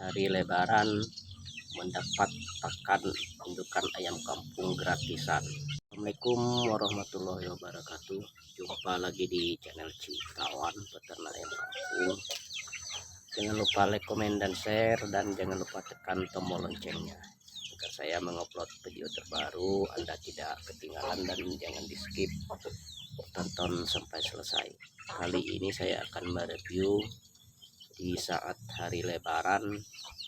hari Lebaran mendapat pakan indukan ayam kampung gratisan. Assalamualaikum warahmatullahi wabarakatuh. Jumpa lagi di channel Cikawan Peternak Ayam Kampung. Jangan lupa like, komen, dan share, dan jangan lupa tekan tombol loncengnya agar saya mengupload video terbaru Anda tidak ketinggalan, dan jangan di skip, tonton sampai selesai. Kali ini saya akan mereview di saat hari Lebaran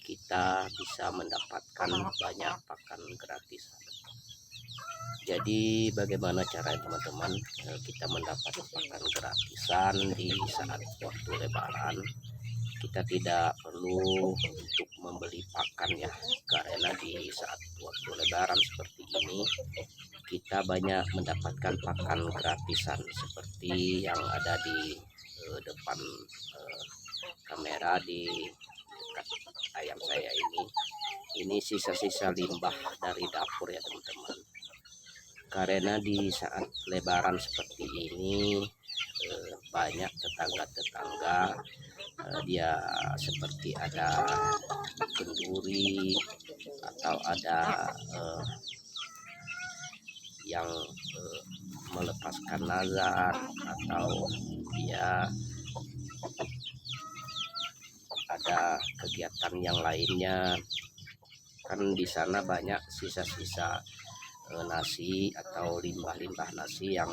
kita bisa mendapatkan banyak pakan gratis. Jadi bagaimana cara teman-teman kita mendapat pakan gratisan di saat waktu Lebaran? Kita tidak perlu untuk membeli pakan ya, karena di saat waktu Lebaran seperti ini kita banyak mendapatkan pakan gratisan seperti yang ada di depan kamera di dekat ayam saya ini sisa-sisa limbah dari dapur ya teman-teman. Karena di saat Lebaran seperti ini banyak tetangga-tetangga dia seperti ada kenduri atau ada yang melepaskan nazar, atau dia ada kegiatan yang lainnya. Kan di sana banyak sisa-sisa nasi atau limbah-limbah nasi yang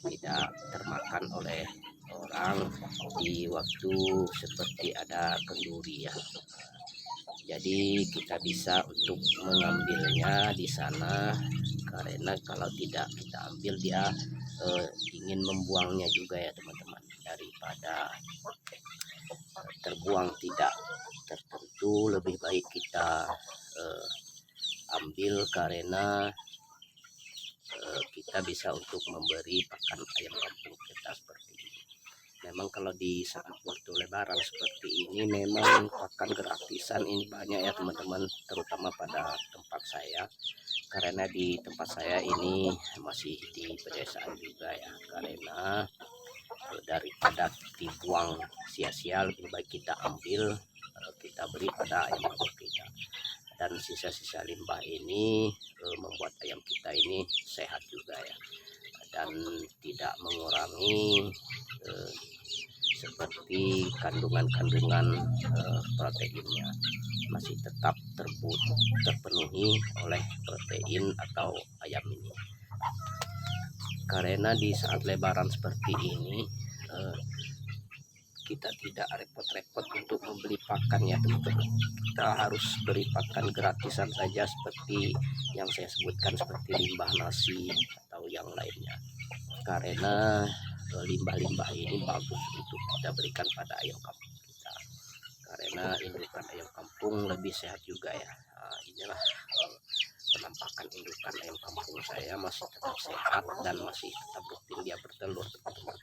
tidak termakan oleh orang di waktu seperti ada kenduri ya. Jadi kita bisa untuk mengambilnya di sana, karena kalau tidak kita ambil dia ingin membuangnya juga ya teman-teman. Daripada terbuang tidak tertentu, lebih baik kita ambil, karena kita bisa untuk memberi pakan ayam kampung kita seperti ini. Memang kalau di saat waktu Lebaran seperti ini memang pakan gratisan ini banyak ya teman-teman, terutama pada tempat saya, karena di tempat saya ini masih di pedesaan juga ya. Karena daripada dibuang sia-sia, lebih baik kita ambil, kita beri pada ayam kampung kita. Dan sisa-sisa limbah ini membuat ayam kita ini sehat juga ya, dan tidak mengurangi seperti kandungan-kandungan proteinnya, masih tetap terpenuhi oleh protein atau ayam ini. Karena di saat Lebaran seperti ini kita tidak repot-repot untuk membeli pakan ya teman-teman. Kita harus beri pakan gratisan saja seperti yang saya sebutkan, seperti limbah nasi atau yang lainnya. Karena limbah-limbah ini bagus untuk kita berikan pada ayam kampung kita, karena indukan ayam kampung lebih sehat juga ya. Inilah penampakan indukan ayam kampung saya, masih tetap sehat dan masih tetap rutin dia bertelur teman-teman.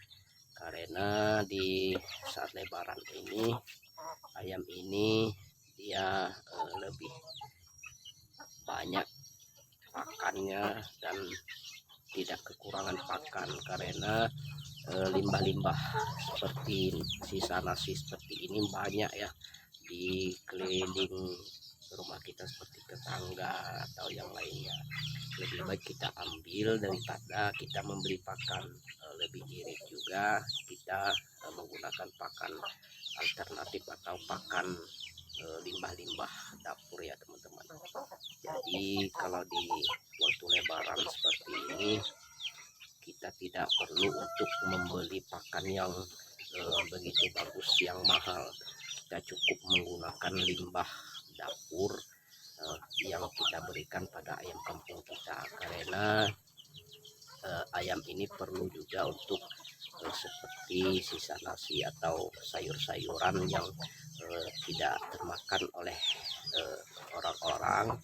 Karena di saat Lebaran ini ayam ini dia lebih banyak pakannya dan tidak kekurangan pakan, karena limbah-limbah seperti sisa nasi seperti ini banyak ya di keliling rumah kita, seperti tetangga atau yang lainnya. Lebih baik kita ambil daripada kita memberi pakan. Lebih irit juga kita menggunakan pakan alternatif atau pakan limbah-limbah dapur ya teman-teman. Jadi kalau di waktu Lebaran seperti ini kita tidak perlu untuk membeli pakan yang begitu bagus, yang mahal. Kita cukup menggunakan limbah dapur yang kita berikan pada ayam kampung kita, karena ayam ini perlu juga untuk seperti sisa nasi atau sayur-sayuran yang tidak termakan oleh orang-orang,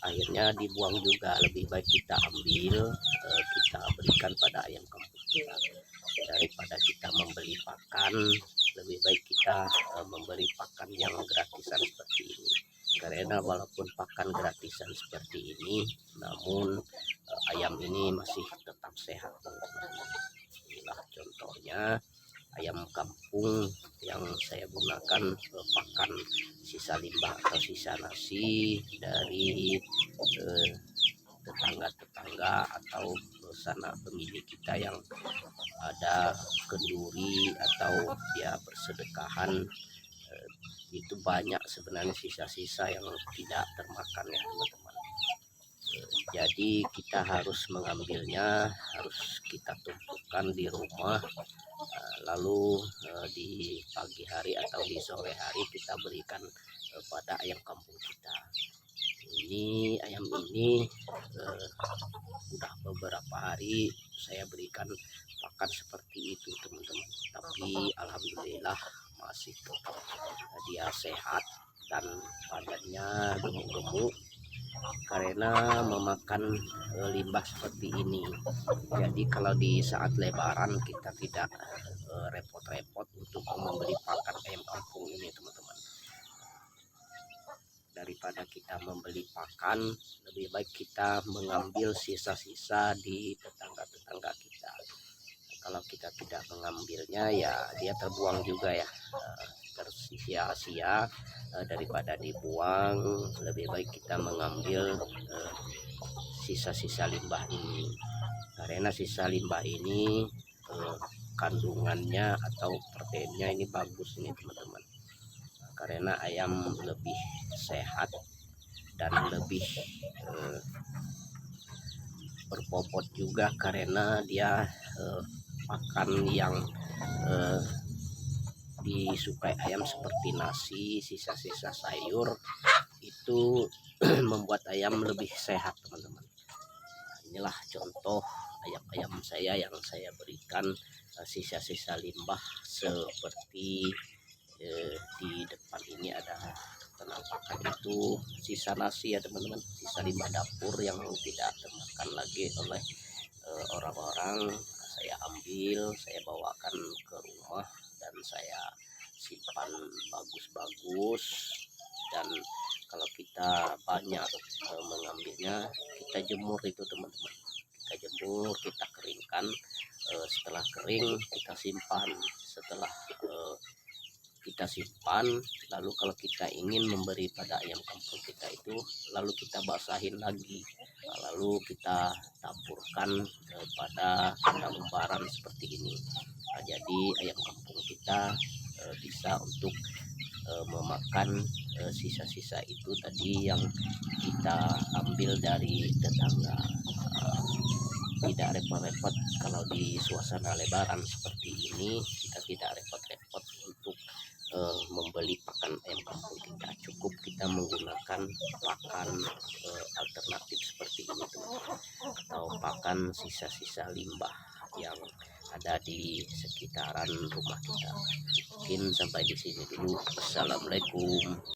akhirnya dibuang juga. Lebih baik kita ambil, kita berikan pada ayam kampung kita, daripada kita membeli pakan. Lebih baik kita memberi pakan yang gratisan seperti ini, karena walaupun pakan gratisan seperti ini, namun ayam ini masih tetap sehat teman-teman. Inilah contohnya ayam kampung yang saya gunakan pakan sisa limbah atau sisa nasi dari tetangga-tetangga atau sanak pemilik kita yang ada kenduri atau dia bersedekahan. Itu banyak sebenarnya sisa-sisa yang tidak termakan ya teman-teman. Jadi kita harus mengambilnya, harus kita tumpukan di rumah, lalu di pagi hari atau di sore hari kita berikan pada ayam kampung kita. Ini ayam ini udah beberapa hari saya berikan pakan seperti itu teman-teman, tapi alhamdulillah masih tetap dia sehat dan badannya gemuk-gemuk karena memakan limbah seperti ini. Jadi kalau di saat lebaran kita tidak repot-repot untuk membeli pakan ayam kampung ini teman-teman. Daripada kita membeli pakan, lebih baik kita mengambil sisa-sisa di tetangga-tetangga kita. Kalau kita tidak mengambilnya ya dia terbuang juga ya, tersia-sia. Daripada dibuang, lebih baik kita mengambil sisa-sisa limbah ini, karena sisa limbah ini kandungannya atau proteinnya ini bagus ini teman-teman, karena ayam lebih sehat dan lebih berbobot juga karena dia makan yang disukai ayam seperti nasi, sisa-sisa sayur itu membuat ayam lebih sehat teman-teman. Inilah contoh ayam-ayam saya yang saya berikan sisa-sisa limbah seperti di depan ini ada penampakan itu sisa nasi ya teman-teman, sisa limbah dapur yang tidak termakan lagi oleh orang-orang. Saya ambil, saya bawakan ke rumah dan saya simpan bagus-bagus, dan kalau kita banyak mengambilnya kita jemur itu teman-teman, kita jemur, kita keringkan, setelah kering kita simpan. Setelah kita simpan, lalu kalau kita ingin memberi pada ayam kampung kita itu, lalu kita basahin lagi, lalu kita taburkan pada kandang umbaran seperti ini. Jadi ayam kampung kita bisa untuk memakan sisa-sisa itu tadi yang kita ambil dari tetangga. Tidak repot-repot kalau di suasana lebaran seperti ini, kita tidak repot-repot untuk membeli pakan ayam kampung kita. Cukup kita menggunakan pakan alternatif seperti ini teman-teman, atau pakan sisa-sisa limbah yang ada di sekitaran rumah kita. Mungkin sampai di sini dulu. Assalamualaikum.